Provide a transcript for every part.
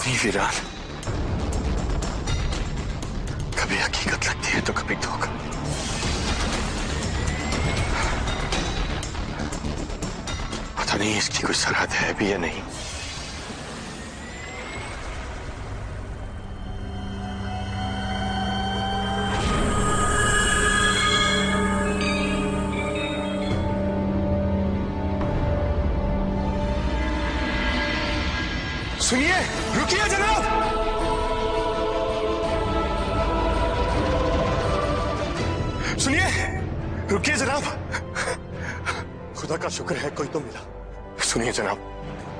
दुनिया वीरान, कभी हकीकत लगती है तो कभी धोखा। पता नहीं इसकी कोई सरहद है भी या नहीं। सुनिए, रुकिए जनाब। सुनिए, रुकिए जनाब। खुदा का शुक्र है कोई तो मिला। सुनिए जनाब,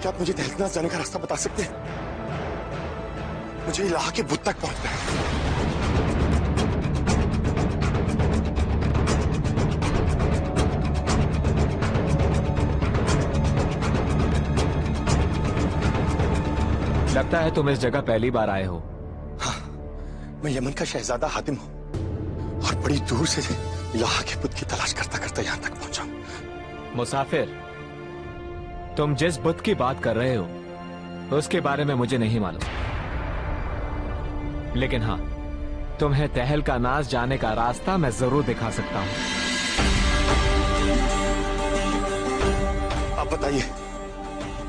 क्या आप मुझे तहलकनास जाने का रास्ता बता सकते हैं? मुझे इलाहा के बुत तक पहुंचना है। लगता है तुम इस जगह पहली बार आए हो। हाँ, मैं यमन का शहजादा हातिम हूँ और बड़ी दूर से इलाहा के बुत की तलाश करता करता यहां तक पहुंचा। मुसाफिर, तुम जिस बुत की बात कर रहे हो उसके बारे में मुझे नहीं मालूम, लेकिन हाँ, तुम्हें तहल का नाज जाने का रास्ता मैं जरूर दिखा सकता हूं। आप बताइए,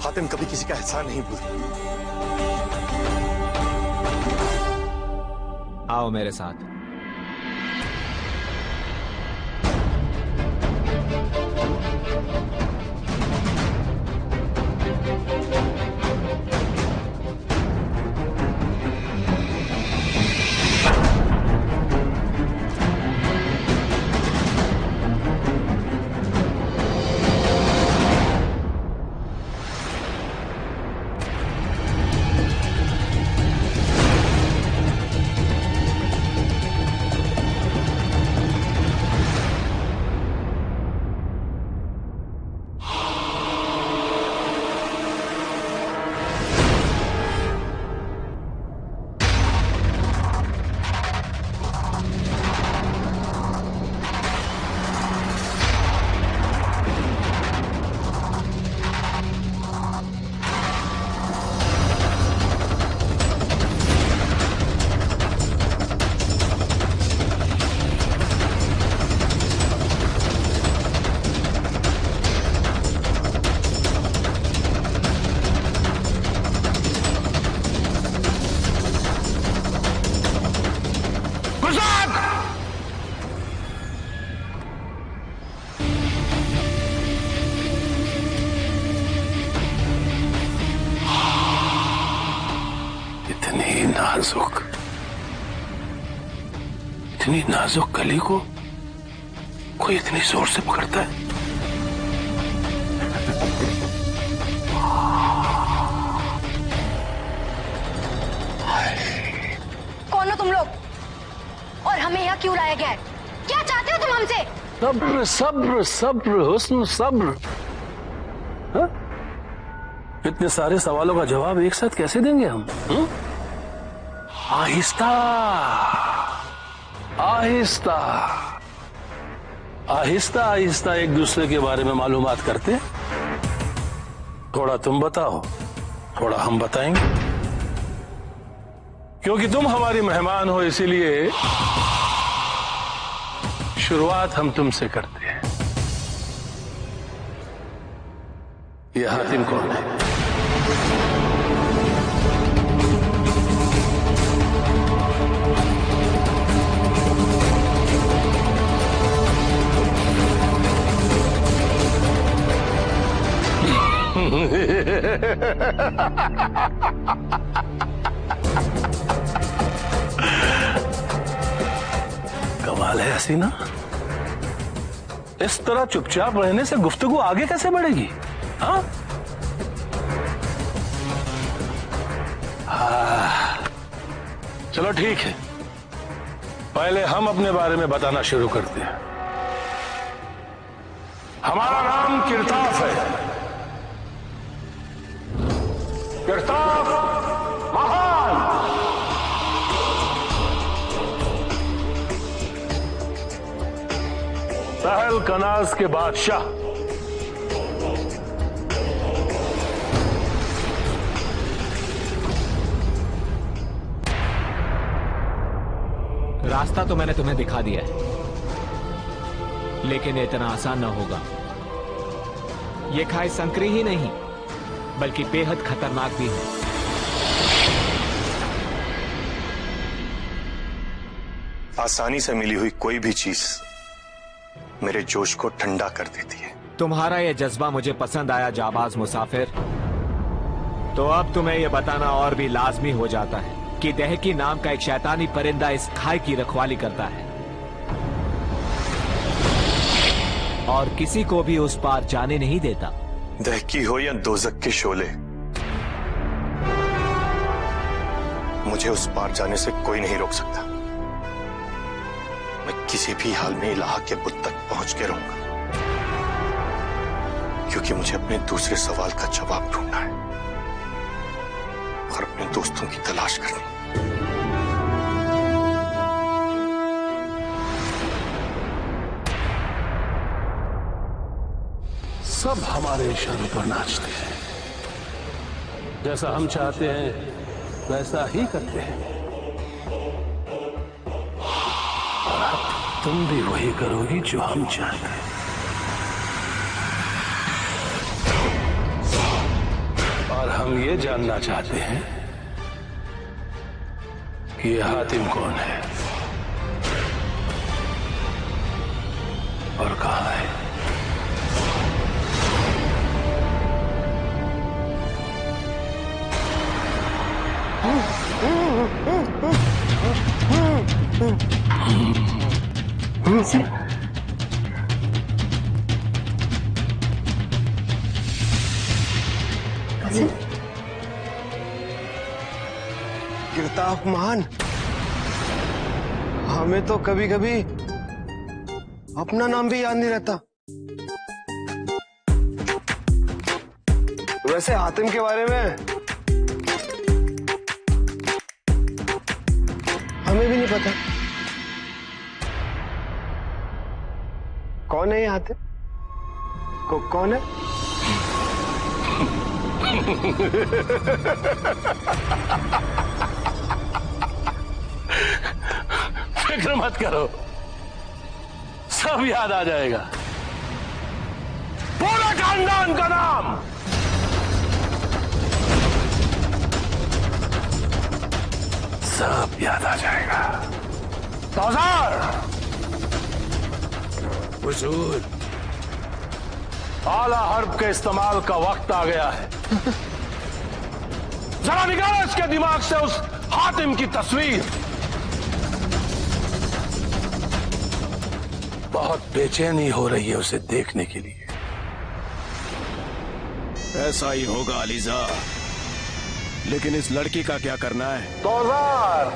हातिम कभी किसी का एहसान नहीं भूलता। आओ मेरे साथ। इतनी नाजुक कली को कोई इतनी जोर से पकड़ता है? कौन हो तुम लोग और हमें यहाँ क्यों लाया गया है? क्या चाहते हो तुम हमसे? सब्र सब्र सब्र हुस्न सब्र। हा? इतने सारे सवालों का जवाब एक साथ कैसे देंगे हम? आहिस्ता आहिस्ता आहिस्ता आहिस्ता एक दूसरे के बारे में मालूमात करते। थोड़ा तुम बताओ, थोड़ा हम बताएंगे। क्योंकि तुम हमारी मेहमान हो, इसीलिए शुरुआत हम तुमसे करते हैं। ये हातिम कौन है? कमाल है हसीना, इस तरह चुपचाप रहने से गुफ्तगू आगे कैसे बढ़ेगी? हाँ? चलो ठीक है, पहले हम अपने बारे में बताना शुरू करते हैं। हमारा नाम किरताफ है। किरताफ महान। तहल कनाज के बादशाह। रास्ता तो मैंने तुम्हें दिखा दिया है, लेकिन ये इतना आसान ना होगा। ये खाई संकरी ही नहीं बल्कि बेहद खतरनाक भी है। आसानी से मिली हुई कोई भी चीज मेरे जोश को ठंडा कर देती है। तुम्हारा यह जज्बा मुझे पसंद आया जाबाज मुसाफिर। तो अब तुम्हें यह बताना और भी लाजमी हो जाता है कि दहकी नाम का एक शैतानी परिंदा इस खाई की रखवाली करता है और किसी को भी उस पार जाने नहीं देता। दहकी हो या दोजक के शोले, मुझे उस पार जाने से कोई नहीं रोक सकता। मैं किसी भी हाल में इलाहा के बुत तक पहुंच के रहूंगा, क्योंकि मुझे अपने दूसरे सवाल का जवाब ढूंढना है और अपने दोस्तों की तलाश करनी। सब हमारे इशारों पर नाचते हैं, जैसा हम चाहते हैं वैसा ही करते हैं। और अब तुम भी वही करोगी जो हम चाहते हैं। और हम ये जानना चाहते हैं कि ये हातिम कौन है और कहां है। गिरताफ मान, हमें तो कभी कभी अपना नाम भी याद नहीं रहता। वैसे हातिम के बारे में हमें भी नहीं पता। कौन है ये हातिम? कौन है? फिक्र मत करो, सब याद आ जाएगा। पूरा खानदान का नाम सब याद आ जाएगा। तौजार, हुजूर, आला हर्ब के इस्तेमाल का वक्त आ गया है। जरा निकालो इसके दिमाग से उस हातिम की तस्वीर। बहुत बेचैनी हो रही है उसे देखने के लिए। ऐसा ही होगा अलीजा, लेकिन इस लड़की का क्या करना है? तौजार,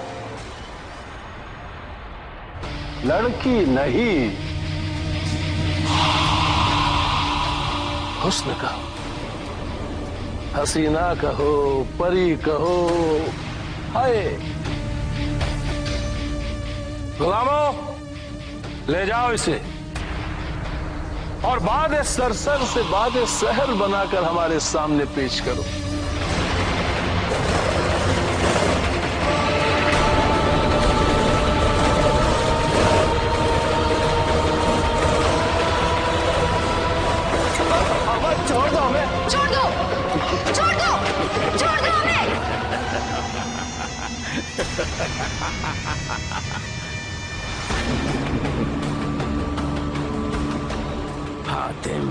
लड़की नहीं, हुस्न कहो, हसीना कहो, परी कहो, हाय। गुलामों, ले जाओ इसे और बाद सरसर से बाद सहर बनाकर हमारे सामने पेश करो। छोड़ दो हमें, छोड़ दो, छोड़ दो, छोड़ दो हमें। हातिम,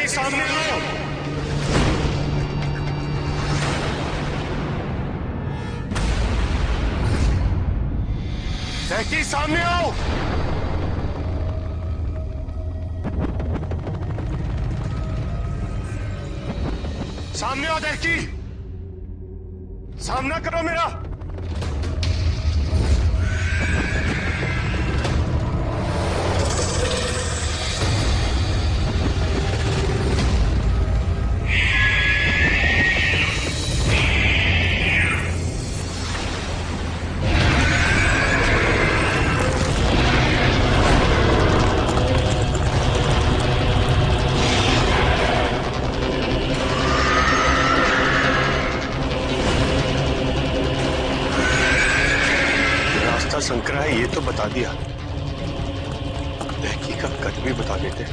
देखी सामने आओ। देखी सामने आओ। सामने आओ देखी। सामना करो मेरा। संकरा है ये तो बता दिया, लहकी का कद भी बता देते।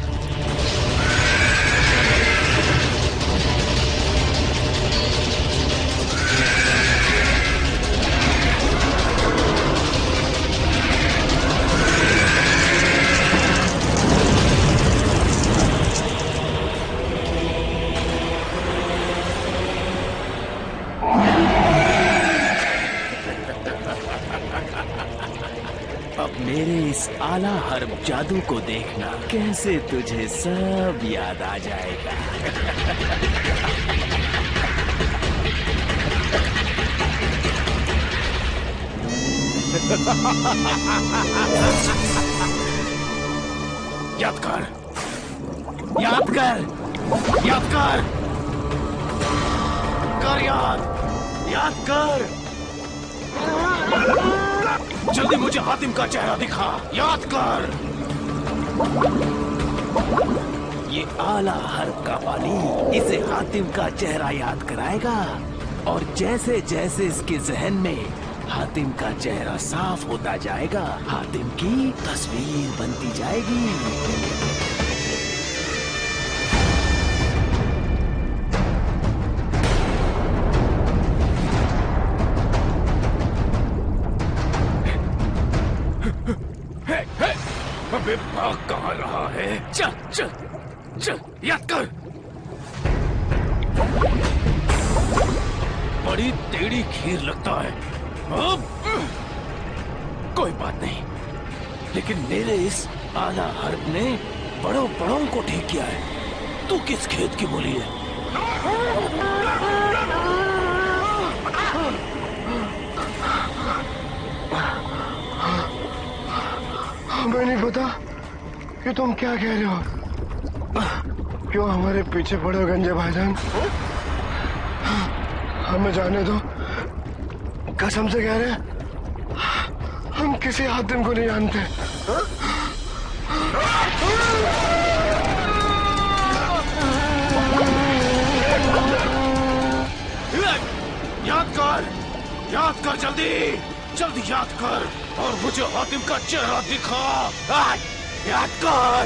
मेरे इस आला हर्ब जादू को देखना, कैसे तुझे सब याद आ जाएगा। याद कर, याद कर, याद कर, कर याद, याद कर। जल्दी मुझे हातिम का चेहरा दिखा, याद कर। ये आला हर्ब का पानी इसे हातिम का चेहरा याद कराएगा, और जैसे जैसे इसके जहन में हातिम का चेहरा साफ होता जाएगा, हातिम की तस्वीर बनती जाएगी। अबे भाग कहाँ रहा है? चल चल चल, याद कर। बड़ी टेढ़ी खीर लगता है। अब कोई बात नहीं, लेकिन मेरे इस आला हर्ब ने बड़ों बड़ों को ठीक किया है। तू किस खेत की बोली है? हमें नहीं पता कि तुम क्या कह रहे हो। क्यों हमारे पीछे पड़े हो गंजे भाईजान? हमें जाने दो, कसम से कह रहे हैं, हम किसी हातिम को नहीं जानते। याद कर जल्दी, जल्दी याद कर, और मुझे हातिम का चेहरा दिखा। याद कर।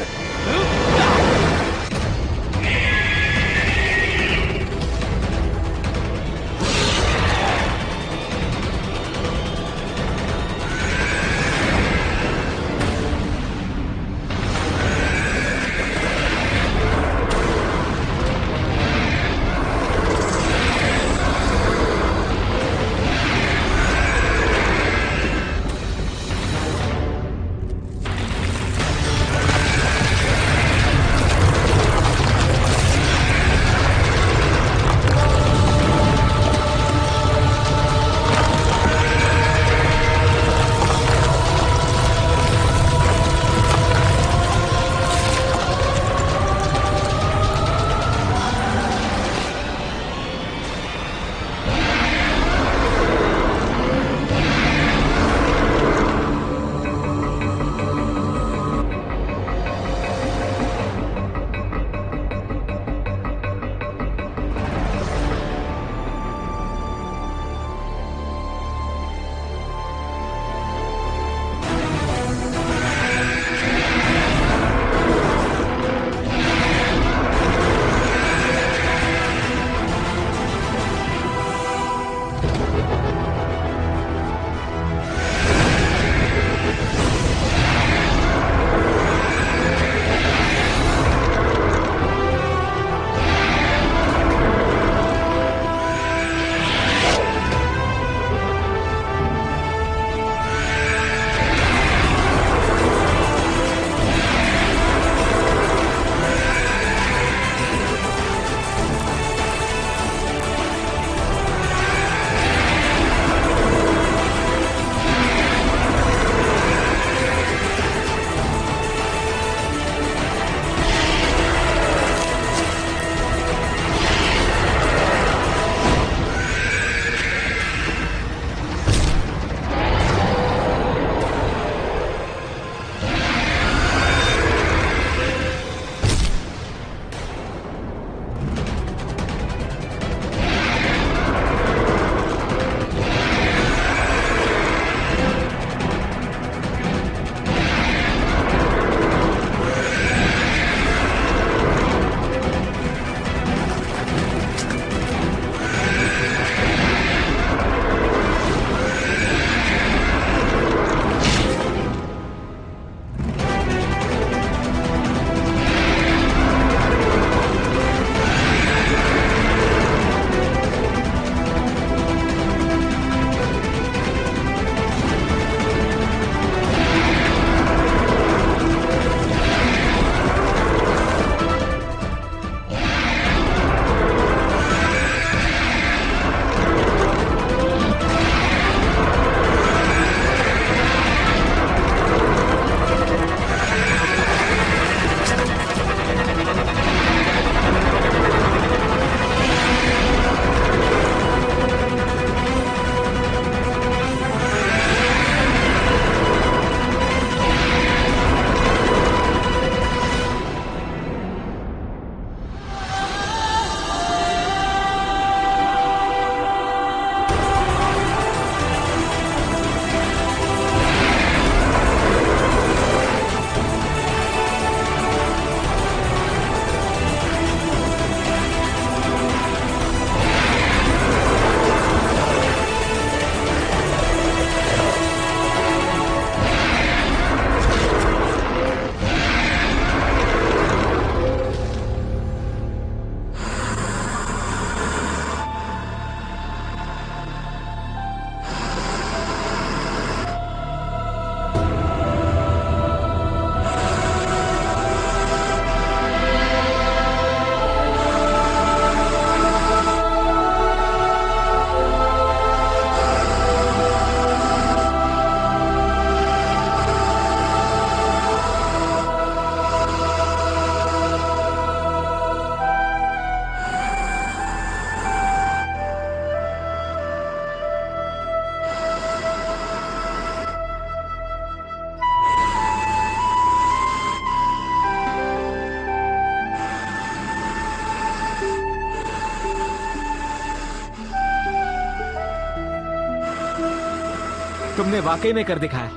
तुमने वाकई में कर दिखाया।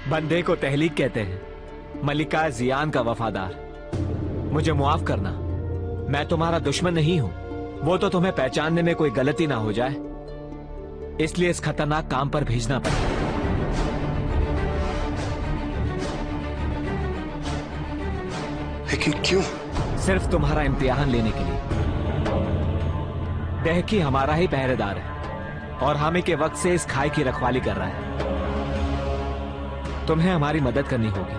बंदे को तहलीक कहते हैं, मलिका जियान का वफादार। मुझे मुआफ करना, मैं तुम्हारा दुश्मन नहीं हूं। वो तो तुम्हें पहचानने में कोई गलती ना हो जाए, इसलिए इस खतरनाक काम पर भेजना पड़ा। लेकिन क्यों? सिर्फ तुम्हारा इम्तिहान लेने के लिए। दहकी हमारा ही पहरेदार है और हामी के वक्त से इस खाई की रखवाली कर रहा है। तुम्हें हमारी मदद करनी होगी,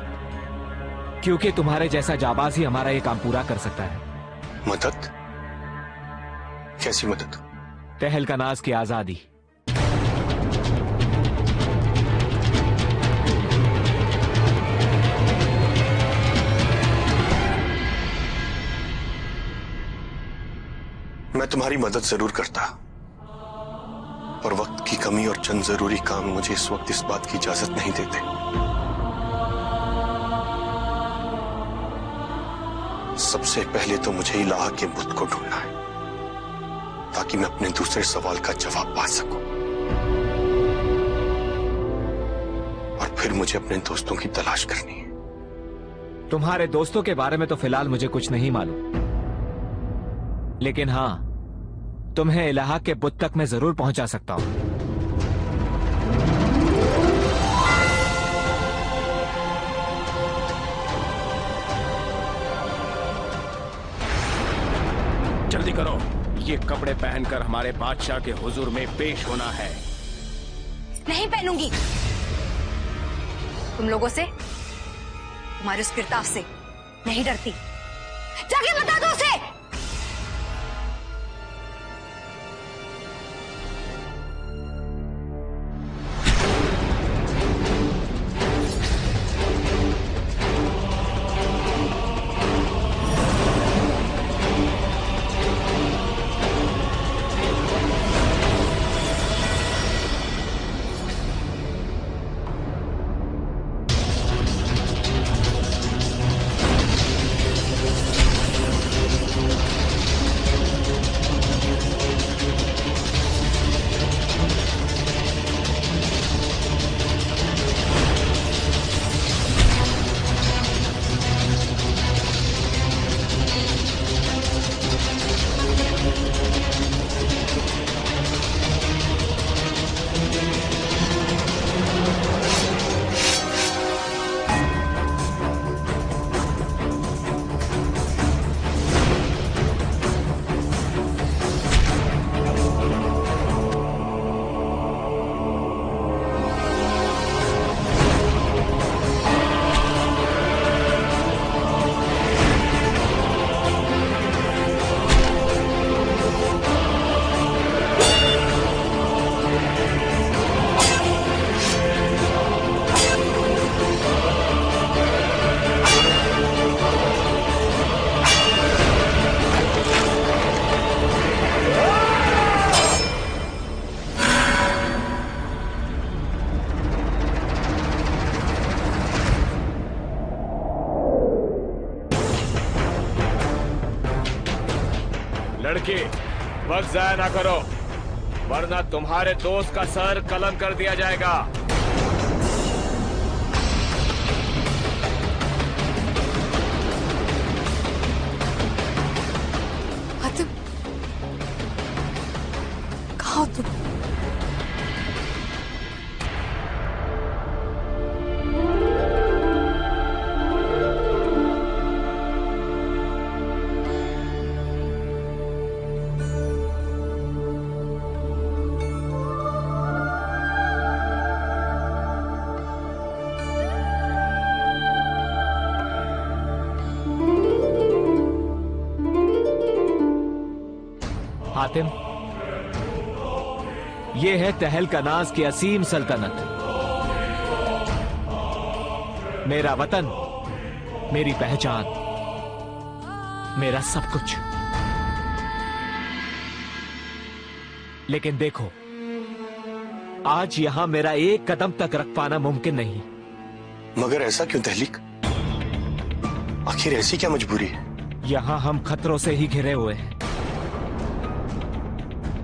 क्योंकि तुम्हारे जैसा जाबाज ही हमारा ये काम पूरा कर सकता है। मदद? कैसी मदद? तहलकनाज की आजादी। मैं तुम्हारी मदद जरूर करता, और वक्त की कमी और चंद जरूरी काम मुझे इस वक्त इस बात की इजाजत नहीं देते। सबसे पहले तो मुझे इलाहा के बुत को ढूंढना है, ताकि मैं अपने दूसरे सवाल का जवाब पा सकूं। और फिर मुझे अपने दोस्तों की तलाश करनी है। तुम्हारे दोस्तों के बारे में तो फिलहाल मुझे कुछ नहीं मालूम, लेकिन हां, तुम्हें इलाहा के बुत तक मैं जरूर पहुंचा सकता हूं। जल्दी करो, ये कपड़े पहनकर हमारे बादशाह के हुजूर में पेश होना है। नहीं पहनूंगी। तुम लोगों से, तुम्हारे उस किरताफ से नहीं डरती। जाके बता दो उसे। लड़की, वक्त जाया ना करो, वरना तुम्हारे दोस्त का सर कलम कर दिया जाएगा। हातिम, कहाँ हो तुम? हातिम, ये है तहलकनाज की असीम सल्तनत। मेरा वतन, मेरी पहचान, मेरा सब कुछ। लेकिन देखो, आज यहां मेरा एक कदम तक रख पाना मुमकिन नहीं। मगर ऐसा क्यों तहलीक? आखिर ऐसी क्या मजबूरी है? यहां हम खतरों से ही घिरे हुए हैं।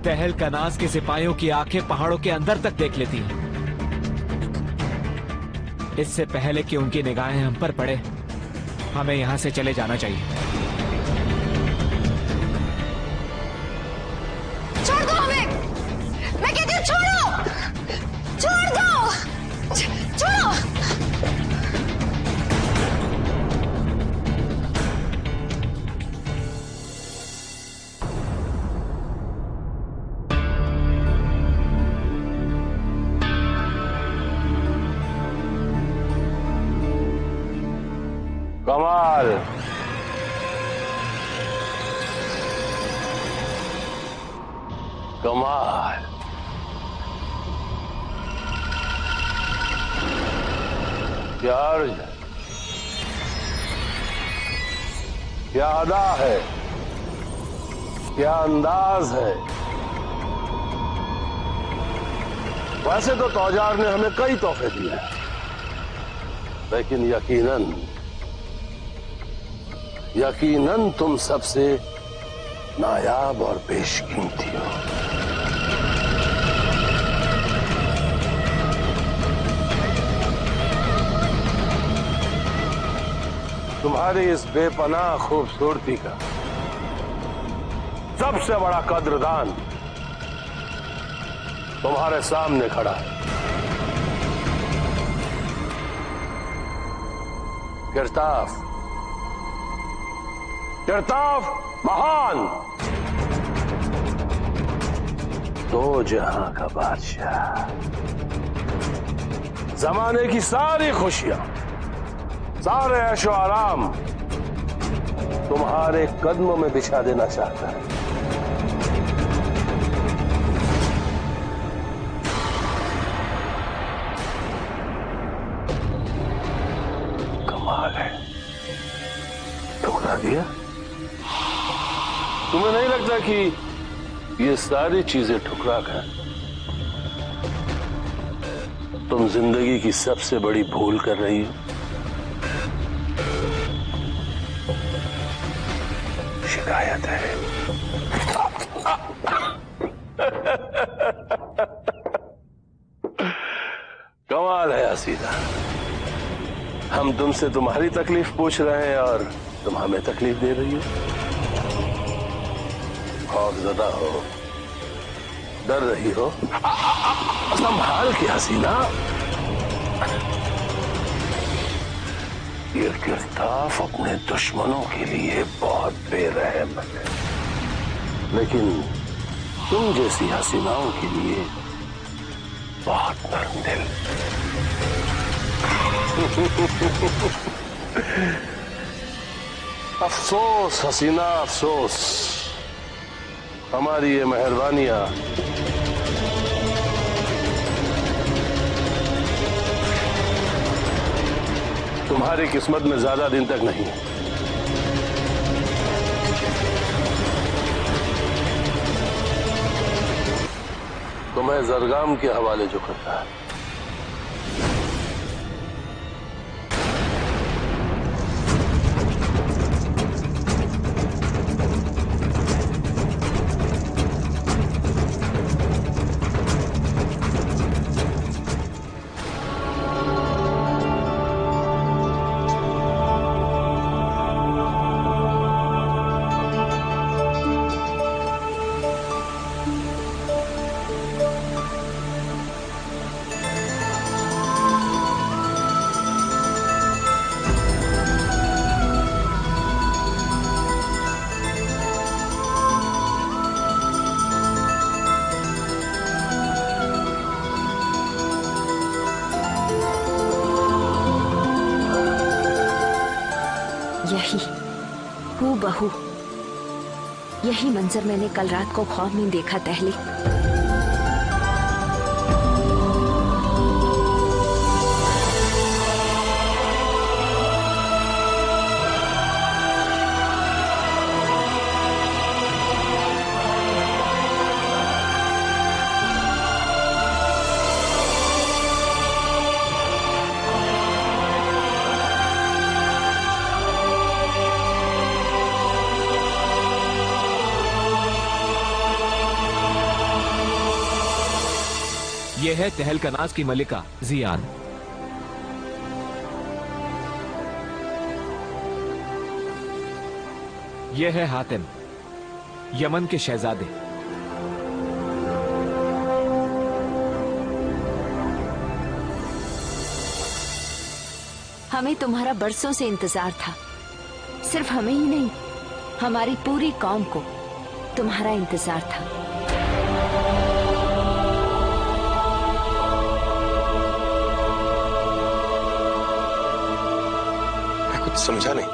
तहल कनास के सिपाहियों की आंखें पहाड़ों के अंदर तक देख लेती हैं। इससे पहले कि उनकी निगाहें हम पर पड़े, हमें यहां से चले जाना चाहिए। छोड़ दो हमें, मैं कहती हूँ छोड़ो, छोड़ दो, छोड़ो। कमाल, कमाल। क्या अर्ज है, क्या अदा है, क्या अंदाज है। वैसे तो तौजार ने हमें कई तोहफे दिए हैं, लेकिन यकीनन तुम सबसे नायाब और बेशकीमती हो। तुम्हारी इस बेपनाह खूबसूरती का सबसे बड़ा कद्रदान तुम्हारे सामने खड़ा है। किरताफ महान, दो जहां का बादशाह, जमाने की सारी खुशियां, सारे ऐशो आराम तुम्हारे कदमों में बिछा देना चाहता है। कमाल है, ठुकरा दिया। तुम्हें नहीं लगता कि ये सारी चीजें ठुकरा कर तुम जिंदगी की सबसे बड़ी भूल कर रही हो? शिकायत है। कमाल है हसीना, हम तुमसे तुम्हारी तकलीफ पूछ रहे हैं और तुम हमें तकलीफ दे रही हो। खौफजदा हो, डर रही हो, संभाल के हसीना। ये किरताफ अपने दुश्मनों के लिए बहुत बेरहम है, लेकिन तुम जैसी हसीनाओं के लिए बहुत नरम दिल। अफसोस हसीना, अफसोस। हमारी ये मेहरबानियां तुम्हारी किस्मत में ज्यादा दिन तक नहीं है। तुम्हें जरगाम के हवाले जो करता है। यही हूबहू यही मंजर मैंने कल रात को ख्वाब में देखा तहली। ये है तहलकनाज की मलिका जियान। ये है हातिम, यमन के शहजादे। हमें तुम्हारा बरसों से इंतजार था। सिर्फ हमें ही नहीं, हमारी पूरी कौम को तुम्हारा इंतजार था। मैं कुछ समझा नहीं।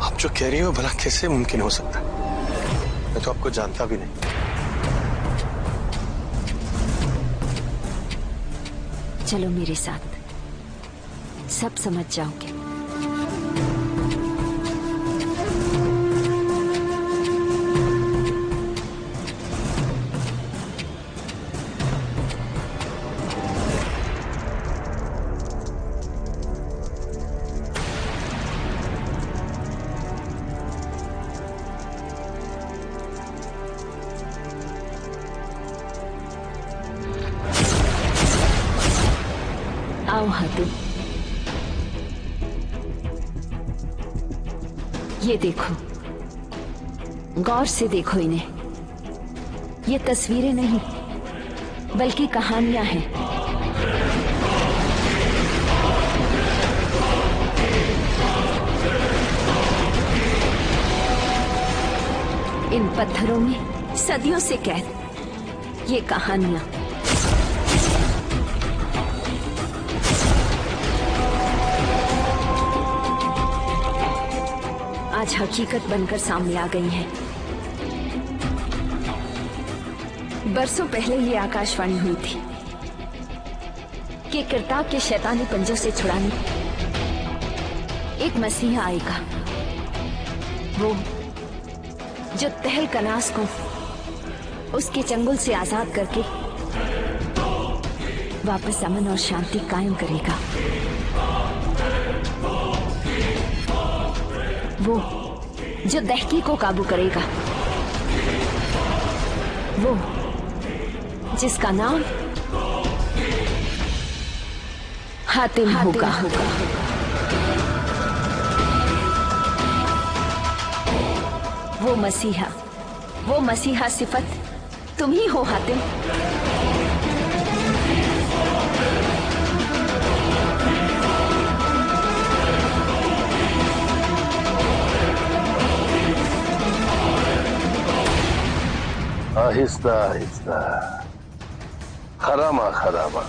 आप जो कह रही हो भला कैसे मुमकिन हो सकता है? मैं तो आपको जानता भी नहीं। चलो मेरे साथ, सब समझ जाओगे। आओ हातिम, ये देखो, गौर से देखो इन्हें। ये तस्वीरें नहीं बल्कि कहानियां हैं। इन पत्थरों में सदियों से कैद ये कहानियां। आज हकीकत बनकर सामने आ गई हैं। बरसों पहले ये आकाशवाणी हुई थी कि किरताब के शैतानी पंजों से छुड़ाने एक मसीहा आएगा, वो जो तहलकनाज को उसके चंगुल से आजाद करके वापस अमन और शांति कायम करेगा। वो जो दहकी को काबू करेगा, वो जिसका नाम हातिम होगा। वो मसीहा सिफत तुम ही हो हातिम। आहिस्ता आहिस्ता, खरामा खरामा,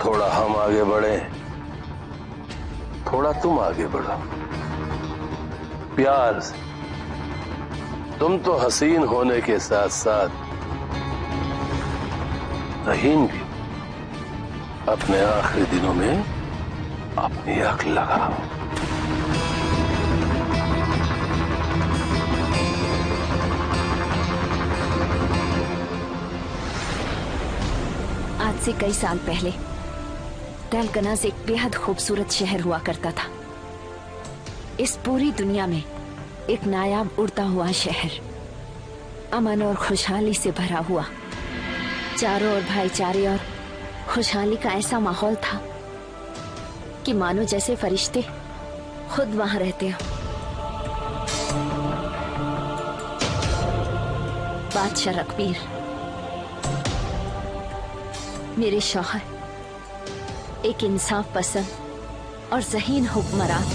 थोड़ा हम आगे बढ़े, थोड़ा तुम आगे बढ़ो, प्यार से। तुम तो हसीन होने के साथ साथ रहीन भी। अपने आखिरी दिनों में अपनी आंख लगाओ। आज से कई साल पहले तहलकनाज एक बेहद खूबसूरत शहर हुआ करता था। इस पूरी दुनिया में एक नायाब उड़ता हुआ शहर, अमन और खुशहाली से भरा हुआ। चारों ओर भाईचारे और खुशहाली का ऐसा माहौल था कि मानो जैसे फरिश्ते खुद वहां रहते हो। बादशाह रकबीर, मेरे शौहर, एक इंसाफ पसंद और ज़हीन हुक्मरान,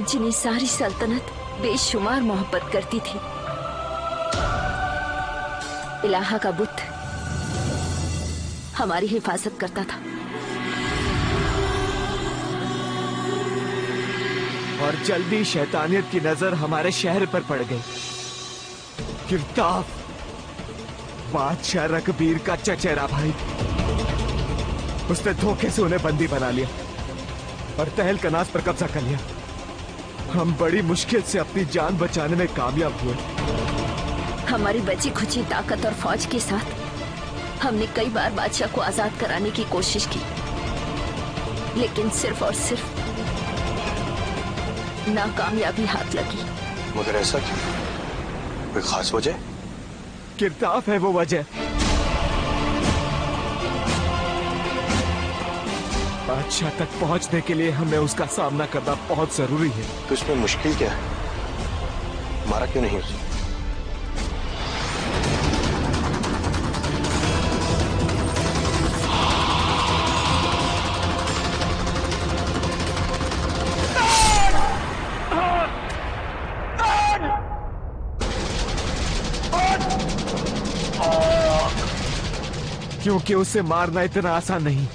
जिन्हें सारी सल्तनत बेशुमार मोहब्बत करती थी। इलाहा का बुत हमारी हिफाजत करता था। और जल्दी शैतानियत की नजर हमारे शहर पर पड़ गई। किरताब बादशाह रकबीर का चचेरा भाई, उसने धोखे से उन्हें बंदी बना लिया और तहलकनाज पर कब्जा कर लिया। हम बड़ी मुश्किल से अपनी जान बचाने में कामयाब हुए। हमारी बची खुची ताकत और फौज के साथ हमने कई बार बादशाह को आजाद कराने की कोशिश की, लेकिन सिर्फ और सिर्फ नाकामयाबी हाथ लगी। मगर ऐसा क्यों? कोई खास वजह? किरताफ है वो वजह। बादशाह तक पहुंचने के लिए हमें उसका सामना करना बहुत जरूरी है। तो इसमें मुश्किल क्या है? मारा क्यों नहीं उसे? क्योंकि उसे मारना इतना आसान नहीं।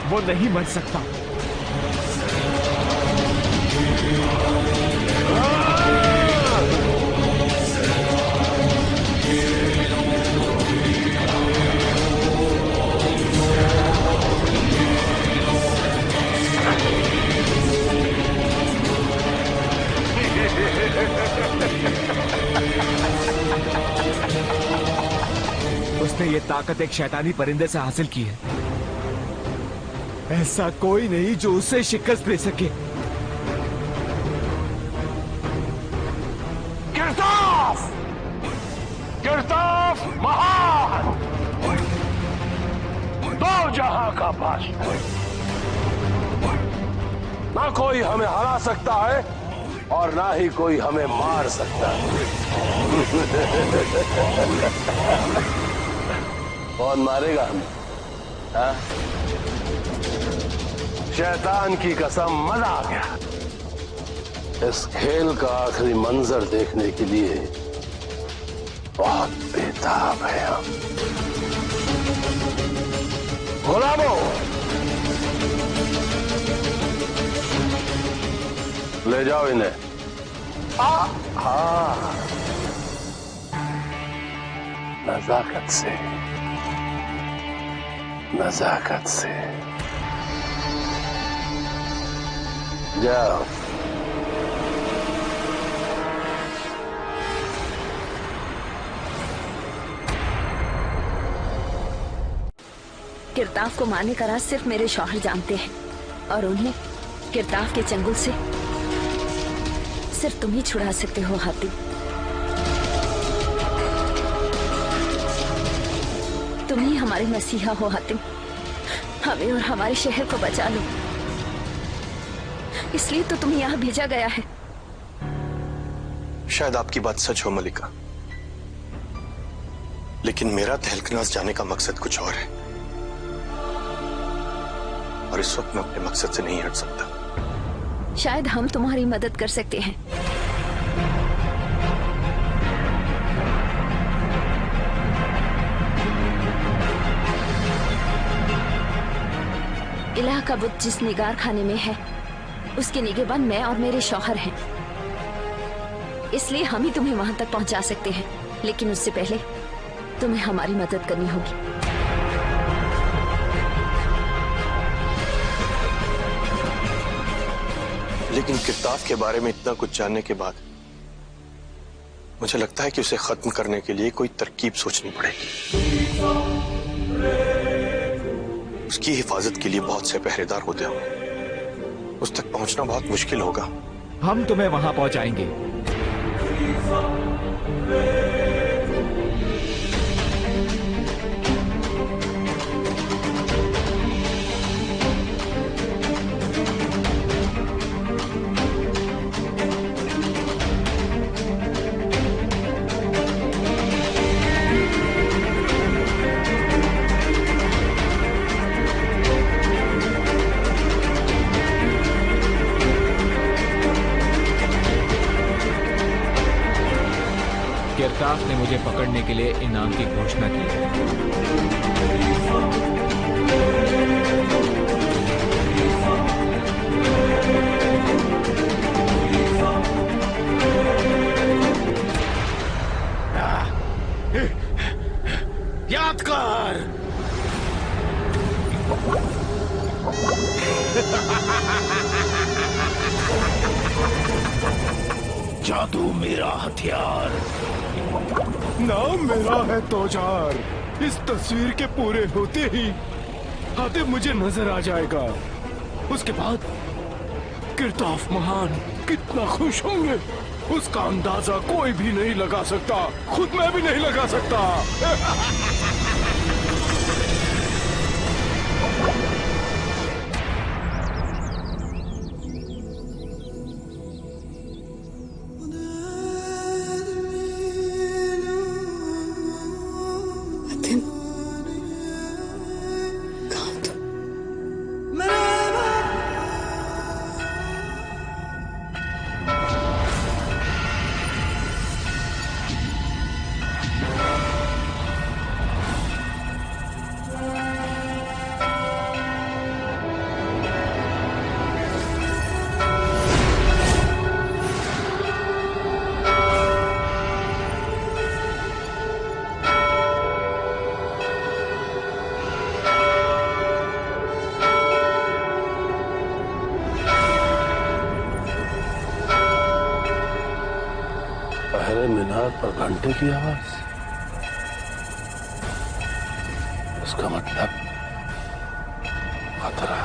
वो नहीं मर सकता। उसने ये ताकत एक शैतानी परिंदे से हासिल की है। ऐसा कोई नहीं जो उसे शिकस्त दे सके। किरताफ! किरताफ महान! दो जहां का बादशाह। ना कोई हमें हरा सकता है और ना ही कोई हमें मार सकता है। कौन मारेगा हमें? हाँ? शैतान की कसम, मजा आ गया। इस खेल का आखिरी मंजर देखने के लिए बहुत बेताब है हम। गुलामों, ले जाओ इन्हें। नजाकत से, नजाकत से जाओ। किरताफ को मारने का राज सिर्फ मेरे शौहर जानते हैं और उन्हें किरताफ के चंगुल से सिर्फ तुम ही छुड़ा सकते हो हातिम। तुम ही हमारे मसीहा हो हातिम। हमें और हमारे शहर को बचा लो। इसलिए तो तुम्हें यहाँ भेजा गया है। शायद आपकी बात सच हो मलिका, लेकिन मेरा तहलकनास जाने का मकसद कुछ और है और इस वक्त मैं अपने मकसद से नहीं हट सकता। शायद हम तुम्हारी मदद कर सकते हैं। इलाह का बुत जिस निगार खाने में है उसके निगहबान मैं और मेरे शौहर हैं। इसलिए हम ही तुम्हें वहां तक पहुंचा सकते हैं, लेकिन उससे पहले तुम्हें हमारी मदद करनी होगी। लेकिन किरताफ के बारे में इतना कुछ जानने के बाद मुझे लगता है कि उसे खत्म करने के लिए कोई तरकीब सोचनी पड़ेगी। उसकी हिफाजत के लिए बहुत से पहरेदार होते होंगे। उस तक पहुंचना बहुत मुश्किल होगा। हम तुम्हें वहां पहुंचाएंगे। किरताफ ने मुझे पकड़ने के लिए इनाम की घोषणा की है। याद कर। जादू मेरा हथियार। नाम मेरा है तोजार। इस तस्वीर के पूरे होते ही हातिम मुझे नजर आ जाएगा। उसके बाद किरताफ महान कितना खुश होंगे, उसका अंदाजा कोई भी नहीं लगा सकता, खुद मैं भी नहीं लगा सकता। पहरे मीनार पर घंटे की आवाज, इसका मतलब खतरा।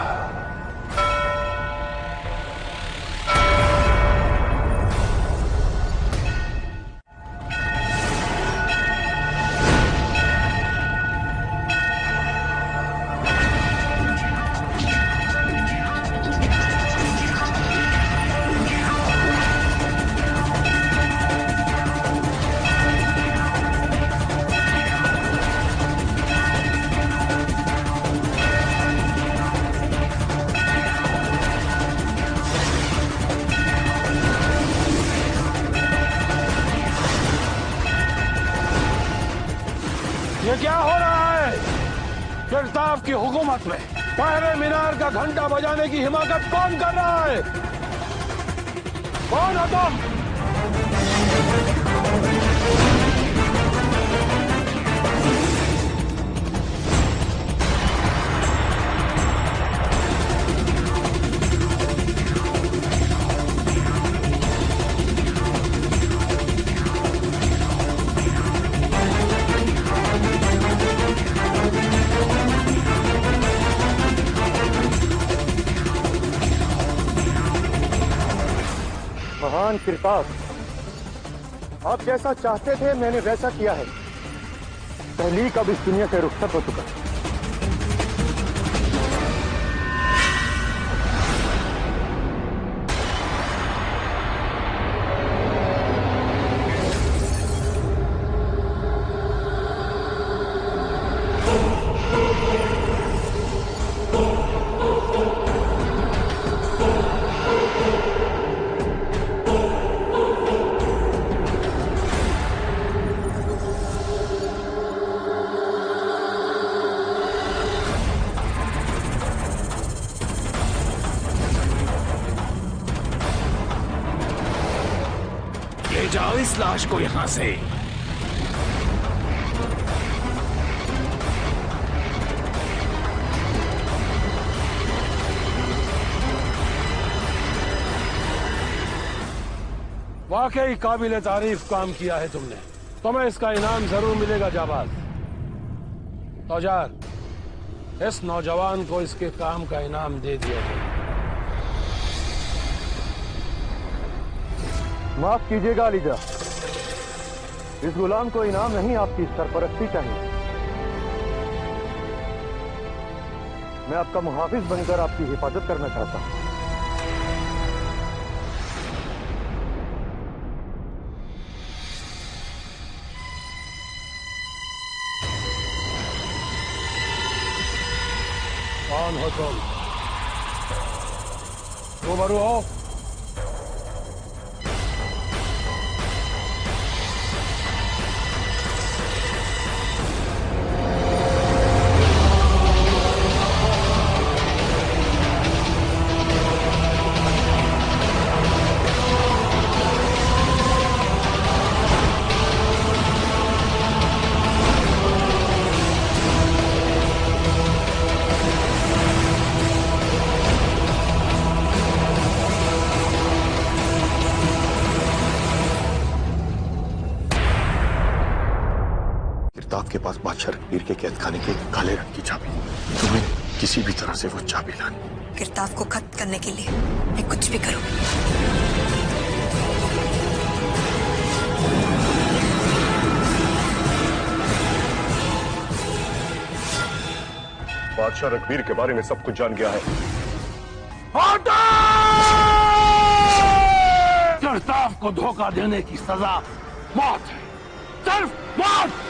ये क्या हो रहा है? किरताफ की हुकूमत में पहरे मीनार का घंटा बजाने की हिमाकत कौन कर रहा है? कौन हो तुम? महान किरताफ, आप जैसा चाहते थे मैंने वैसा किया है। तहलीक अब इस दुनिया से रुखसत हो चुका है। ले जाओ इस लाश को यहां से। वाकई काबिल तारीफ काम किया है तुमने, तुम्हें इसका इनाम जरूर मिलेगा जाबाज। तौजार, इस नौजवान को इसके काम का इनाम दे दिया जाए। माफ कीजिएगा अलीजा, इस गुलाम को इनाम नहीं आपकी सरपरस्ती चाहिए। मैं आपका मुहाफिज बनकर आपकी हिफाजत करना चाहता हूं। कौन हो तुम? रूबरू हो? किरताफ के पास बादशाह रणवीर के कैद खाने के काले रंग की चाबी। तुम्हें किसी भी तरह से वो चाबी लानी। गिरताव को खत्म करने के लिए मैं कुछ भी करूं। बादशाह रघुवीर के बारे में सब कुछ जान गया है। गिरताव को धोखा देने की सजा मौत है, सिर्फ मौत।